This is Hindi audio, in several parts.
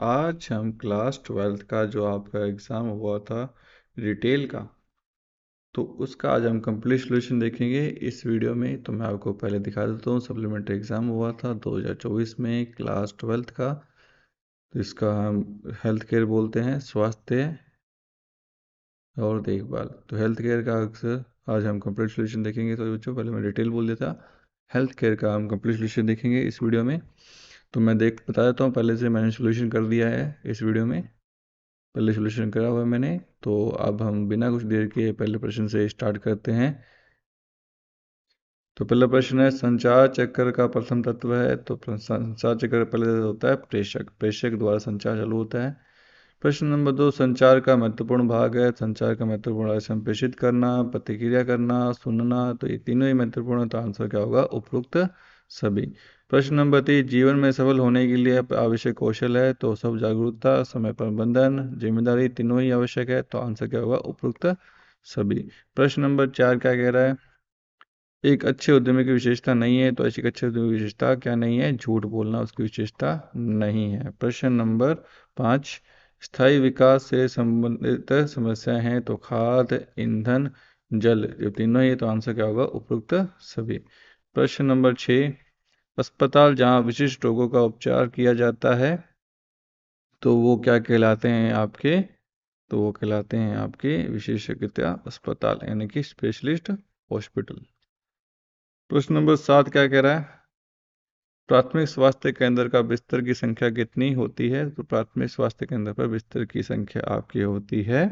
आज हम क्लास 12th का जो आपका एग्ज़ाम हुआ था रिटेल का, तो उसका आज हम कंप्लीट सॉल्यूशन देखेंगे इस वीडियो में। तो मैं आपको पहले दिखा देता हूँ। सप्लीमेंट्री एग्ज़ाम हुआ था 2024 में क्लास 12th का। तो इसका हम हेल्थ केयर बोलते हैं, स्वास्थ्य और देखभाल। तो हेल्थ केयर का अक्सर आज हम कंप्लीट सॉल्यूशन देखेंगे। तो बच्चों पहले मैं डिटेल बोल देता, हेल्थ केयर का हम कंप्लीट सॉल्यूशन देखेंगे इस वीडियो में। तो मैं बता देता हूँ, पहले से मैंने सॉल्यूशन कर दिया है इस वीडियो में, पहले सॉल्यूशन करा हुआ है मैंने। तो अब हम बिना कुछ देर के पहले प्रश्न से स्टार्ट करते हैं। तो पहला प्रश्न है, संचार चक्र का प्रथम तत्व है। तो संचार चक्र पहले होता है प्रेषक, प्रेषक द्वारा संचार चालू होता है। प्रश्न नंबर 2, संचार का महत्वपूर्ण भाग है। संचार का महत्वपूर्ण भाग संप्रेषित करना, प्रतिक्रिया करना, सुनना। तो ये तीनों ही महत्वपूर्ण है। तो आंसर क्या होगा? उपरोक्त सभी। प्रश्न नंबर 3, जीवन में सफल होने के लिए आवश्यक कौशल है। तो सब जागरूकता, समय प्रबंधन, जिम्मेदारी तीनों ही आवश्यक है। तो आंसर क्या होगा? उपरोक्त सभी। प्रश्न नंबर 4 क्या कह रहा है? एक अच्छे उद्यमी की विशेषता नहीं है। तो ऐसी एक अच्छे उद्यमी की विशेषता क्या नहीं है? झूठ बोलना उसकी विशेषता नहीं है। प्रश्न नंबर 5, स्थायी विकास से संबंधित समस्याएं हैं। तो खाद्य, ईंधन, जल, ये तीनों ही। तो आंसर क्या होगा? उपरोक्त सभी। प्रश्न नंबर 6, अस्पताल जहां विशिष्ट रोगों का उपचार किया जाता है, तो वो क्या कहलाते हैं आपके? तो वो कहलाते हैं आपके विशेषज्ञता अस्पताल, यानी कि स्पेशलिस्ट हॉस्पिटल। प्रश्न नंबर 7 क्या कह रहा है? प्राथमिक स्वास्थ्य केंद्र का बिस्तर की संख्या कितनी होती है? तो प्राथमिक स्वास्थ्य केंद्र पर बिस्तर की संख्या आपकी होती है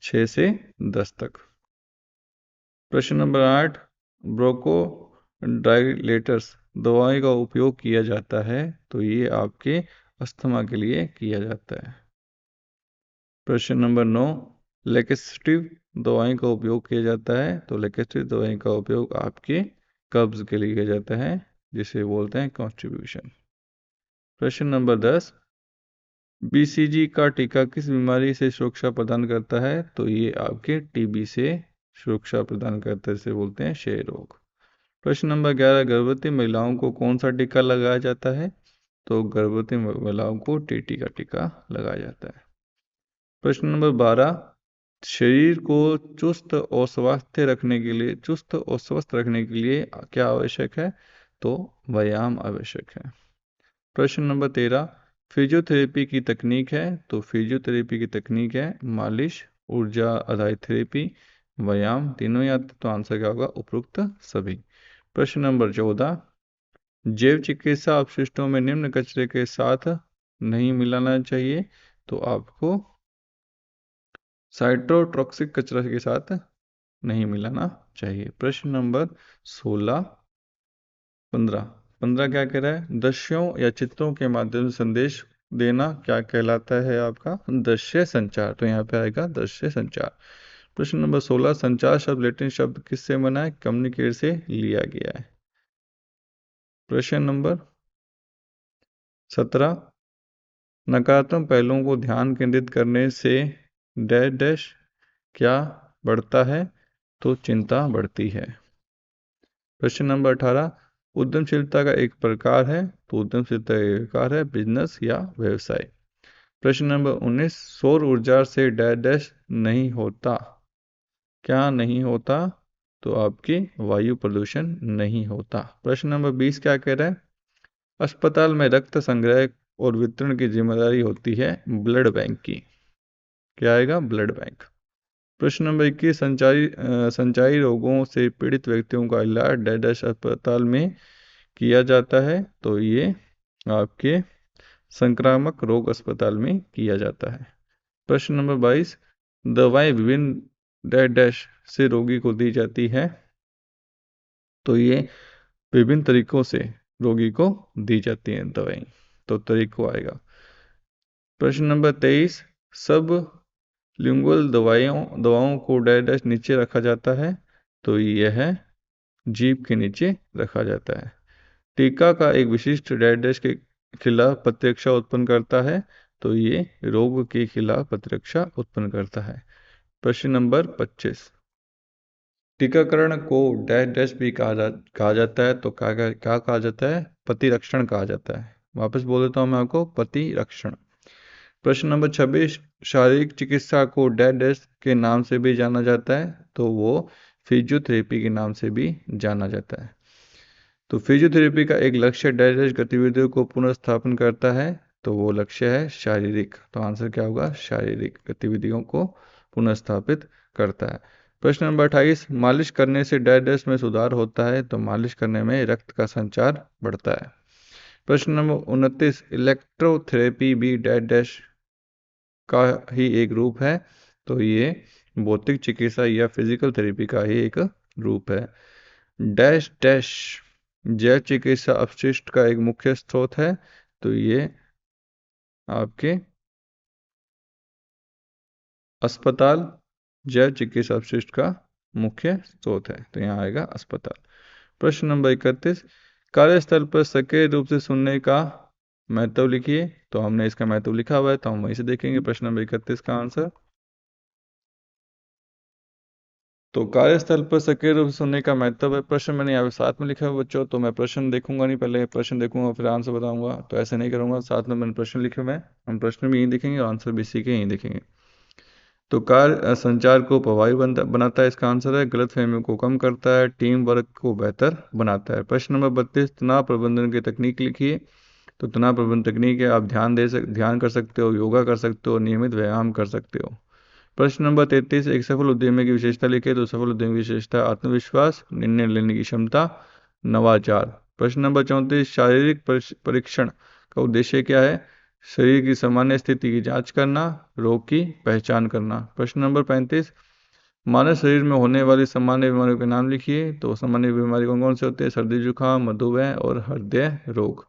6 से 10 तक। प्रश्न नंबर 8, ब्रोको डायलेटर्स दवाई का उपयोग किया जाता है। तो ये आपके अस्थमा के लिए किया जाता है। प्रश्न नंबर 9, लेकेस्टिव दवाई का उपयोग किया जाता है। तो लेकेस्टिव दवाई का उपयोग आपके कब्ज के लिए किया जाता है, जिसे बोलते हैं कॉन्स्टिट्यूशन। प्रश्न नंबर 10, बीसीजी का टीका किस बीमारी से सुरक्षा प्रदान करता है? तो ये आपके टीबी से सुरक्षा प्रदान करता है, इसे बोलते हैं क्षय रोग। प्रश्न नंबर 11, गर्भवती महिलाओं को कौन सा टीका लगाया जाता है? तो गर्भवती महिलाओं को टीटी का टीका लगाया जाता है। प्रश्न नंबर 12, शरीर को चुस्त और स्वस्थ रखने के लिए क्या आवश्यक है? तो व्यायाम आवश्यक है। प्रश्न नंबर 13, फिजियोथेरेपी की तकनीक है। तो फिजियोथेरेपी की तकनीक है मालिश, ऊर्जा आधारित थेरेपी, व्यायाम, तीनों ही आते। तो आंसर क्या होगा? उपरोक्त सभी। प्रश्न नंबर 14, जैव चिकित्सा अपशिष्टों में निम्न कचरे के साथ नहीं मिलाना चाहिए। तो आपको साइटोटॉक्सिक कचरा के साथ नहीं मिलाना चाहिए। प्रश्न नंबर 16, 15 क्या कह रहा है? दृश्यों या चित्रों के माध्यम से संदेश देना क्या कहलाता है आपका? दृश्य संचार। तो यहाँ पे आएगा दृश्य संचार। प्रश्न नंबर 16, संचार शब्द लैटिन शब्द किससे बना है? कम्युनिकेट से लिया गया है। प्रश्न नंबर 17, नकारात्मक पहलुओं को ध्यान केंद्रित करने से डैश डैश क्या बढ़ता है? तो चिंता बढ़ती है। प्रश्न नंबर 18, उद्यमशीलता का एक प्रकार है। तो उद्यमशीलता का एक प्रकार है बिजनेस या व्यवसाय। प्रश्न नंबर 19, सौर ऊर्जा से डैश डैश नहीं होता, क्या नहीं होता? तो आपकी वायु प्रदूषण नहीं होता। प्रश्न नंबर 20 क्या कह रहा है? अस्पताल में रक्त संग्रह और वितरण की जिम्मेदारी होती है ब्लड बैंक की, क्या आएगा? Blood bank. प्रश्न नंबर 21, संचारी रोगों से पीड़ित व्यक्तियों का इलाज डैश डैश अस्पताल में किया जाता है। तो ये आपके संक्रामक रोग अस्पताल में किया जाता है। प्रश्न नंबर 22, दवाएं विभिन्न डैश डैश से रोगी को दी जाती है। तो ये विभिन्न तरीकों से रोगी को दी जाती हैं दवाएं। तो तरीकों आएगा। प्रश्न नंबर 23, सब लिंगुअल दवाओं को डैश डैश नीचे रखा जाता है। तो यह जीभ के नीचे रखा जाता है। टीका का एक विशिष्ट डैश डैश के खिलाफ प्रतिरक्षा उत्पन्न करता है। तो ये रोग के खिलाफ प्रतिरक्षा उत्पन्न करता है। प्रश्न नंबर 25, टीकाकरण को डैश डैश भी कहा जाता है। तो क्या कहा जाता है? प्रतिरक्षण कहा जाता है। वापस बोल देता हूँ मैं आपको, प्रतिरक्षण। प्रश्न नंबर 26, शारीरिक चिकित्सा को डैश डैश के नाम से भी जाना जाता है, तो वो फिजियोथेरेपी के नाम से भी जाना जाता है। तो फिजियोथेरेपी का एक लक्ष्य डैश डैश गतिविधियों को पुनर्स्थापन करता है, तो वो लक्ष्य है शारीरिक। तो आंसर क्या होगा, शारीरिक गतिविधियों को पुनर्स्थापित करता है। प्रश्न नंबर 28, मालिश करने से डैश डैश में सुधार होता है, तो मालिश करने में रक्त का संचार बढ़ता है। प्रश्न नंबर 29, इलेक्ट्रोथेरेपी भी डैश डैश का ही एक रूप है, तो ये भौतिक चिकित्सा या फिजिकल थेरेपी का ही एक रूप है। डैश डैश जैव चिकित्सा अपशिष्ट का एक मुख्य स्रोत है, तो ये आपके अस्पताल जैव चिकित्सा अपशिष्ट का मुख्य स्रोत है, तो यहाँ आएगा अस्पताल। प्रश्न नंबर 31, कार्यस्थल पर सक्रिय रूप से सुनने का महत्व लिखिए, तो हमने इसका महत्व लिखा हुआ है, तो हम वहीं से देखेंगे प्रश्न नंबर 31 का आंसर। तो कार्यस्थल पर सक्रिय रूप से सुनने का महत्व है, प्रश्न मैंने यहाँ पे साथ में लिखा है बच्चों, तो मैं प्रश्न देखूंगा नहीं, पहले प्रश्न देखूंगा फिर आंसर बताऊंगा, तो ऐसे नहीं करूंगा। साथ में मैंने प्रश्न लिखे हुए हैं, हम प्रश्न भी यहीं देखेंगे और आंसर भी इसी के यहीं देखेंगे। तो कार्य संचार को प्रभावी बनाता है, इसका आंसर है। गलतफहमियों को कम करता है, टीम वर्क को बेहतर बनाता है। प्रश्न नंबर 32, तनाव प्रबंधन की तकनीक लिखिए, तो तनाव प्रबंधन तकनीक है, आप ध्यान कर सकते हो, योगा कर सकते हो, नियमित व्यायाम कर सकते हो। प्रश्न नंबर 33, एक सफल उद्यमी की विशेषता लिखिए, तो सफल उद्यमी की विशेषता आत्मविश्वास, निर्णय लेने की क्षमता, नवाचार। प्रश्न नंबर 34, शारीरिक परीक्षण का उद्देश्य क्या है, शरीर की सामान्य स्थिति की जांच करना, रोग की पहचान करना। प्रश्न नंबर 35, मानव शरीर में होने वाली सामान्य बीमारियों के नाम लिखिए, तो सामान्य बीमारी कौन कौन से होते हैं, सर्दी जुकाम, मधुमेह और हृदय रोग।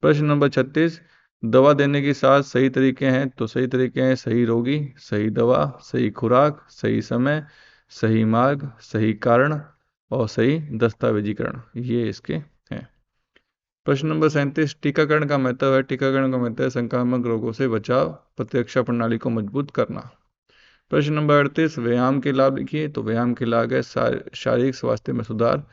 प्रश्न नंबर 36, दवा देने के 7 सही तरीके हैं, तो सही तरीके हैं सही रोगी, सही दवा, सही खुराक, सही समय, सही मार्ग, सही कारण और सही दस्तावेजीकरण, ये इसके हैं। प्रश्न नंबर 37, टीकाकरण का महत्व है, टीकाकरण का महत्व है संक्रामक रोगों से बचाव, प्रतिरक्षा प्रणाली को मजबूत करना। प्रश्न नंबर 38, व्यायाम के लाभ लिखिए, तो व्यायाम के लाभ है शारीरिक स्वास्थ्य में सुधार,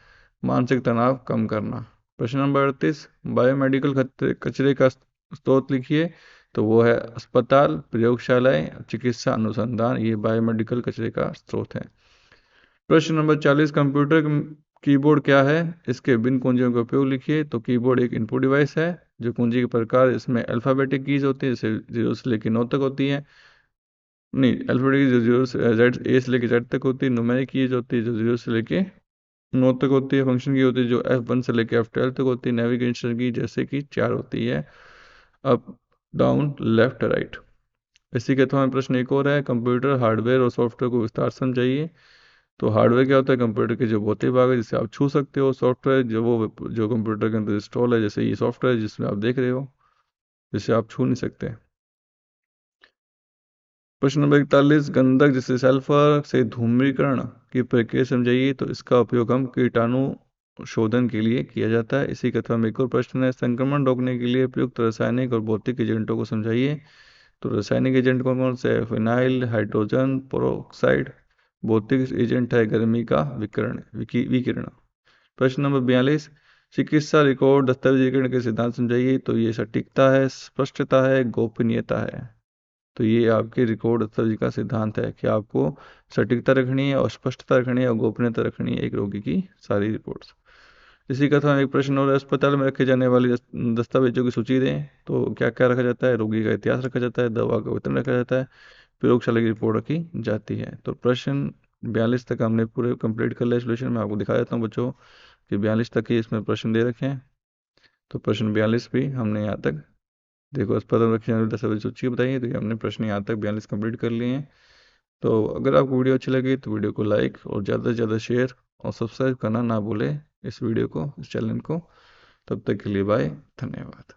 मानसिक तनाव कम करना। प्रश्न नंबर 38, बायोमेडिकल कचरे का स्रोत लिखिए, तो वो है अस्पताल, प्रयोगशालाएं, चिकित्सा अनुसंधान, ये बायोमेडिकल कचरे का स्रोत है। प्रश्न नंबर 40, कंप्यूटर कीबोर्ड क्या है, इसके विभिन्न कुंजियों का उपयोग लिखिए, तो कीबोर्ड एक इनपुट डिवाइस है, जो कुंजी के प्रकार इसमें अल्फाबेटिक कीज होती है, जैसे 0 से लेकर 9 तक होती है, नहीं अल्फाबेटिक जो 0 से जेड, ए से लेकर जेड तक होती है, न्यूमेरिक कीज होती है जो 0 से लेकर 9 तक होती है, फंक्शन की होती है जो F1 से लेकर F12 तक होती है, नेविगेशन की जैसे कि 4 होती है, अप डाउन लेफ्ट राइट। इसी के थोड़ा प्रश्न एक और है, कंप्यूटर हार्डवेयर और सॉफ्टवेयर को विस्तार से समझाइए। तो हार्डवेयर क्या होता है, कंप्यूटर के जो भौतिक भाग है जिसे आप छू सकते हो, सॉफ्टवेयर जो कंप्यूटर के अंदर इंस्टॉल है, जैसे ये सॉफ्टवेयर जिसमें आप देख रहे हो, जिसे आप छू नहीं सकते। प्रश्न नंबर 41, गंधक जैसे सल्फर से धूम्रीकरण की प्रक्रिया समझाइए, तो इसका उपयोग हम कीटाणु शोधन के लिए किया जाता है। इसी के क्रम में एक और प्रश्न है, संक्रमण रोकने के लिए प्रयुक्त रासायनिक और भौतिक एजेंटों को समझाइए, तो रासायनिक एजेंट कौन कौन से है, फिनाइल, हाइड्रोजन पेरोक्साइड, भौतिक एजेंट है गर्मी का विकिरण। प्रश्न नंबर 42, चिकित्सा रिकॉर्ड दस्तावेजीकरण के सिद्धांत समझाइए, तो ये सटीकता है, स्पष्टता है, गोपनीयता है। तो ये आपके रिकॉर्ड दस्तावेजी का सिद्धांत है कि आपको सटीकता रखनी है और स्पष्टता रखनी है और गोपनीयता रखनी है एक रोगी की सारी रिपोर्ट्स। इसी का था एक प्रश्न, और अस्पताल में रखे जाने वाली दस्तावेजों की सूची दें, तो क्या क्या रखा जाता है, रोगी का इतिहास रखा जाता है, दवा का वितरण रखा जाता है, प्रयोगशाला की रिपोर्ट रखी जाती है। तो प्रश्न 42 तक हमने पूरे कंप्लीट कर लिया सोल्यूशन। मैं आपको दिखा देता हूँ बच्चों कि 42 तक ही इसमें प्रश्न दे रखे हैं, तो प्रश्न 42 भी हमने यहाँ तक, देखो अस्पताल में रखे जाने वाली दस्तावेज सूची बताइए, तो ये हमने प्रश्न यहाँ तक 42 कंप्लीट कर लिए हैं। तो अगर आपको वीडियो अच्छी लगी तो वीडियो को लाइक और ज़्यादा से ज़्यादा शेयर और सब्सक्राइब करना ना भूलें इस वीडियो को, इस चैनल को। तब तक के लिए बाय, धन्यवाद।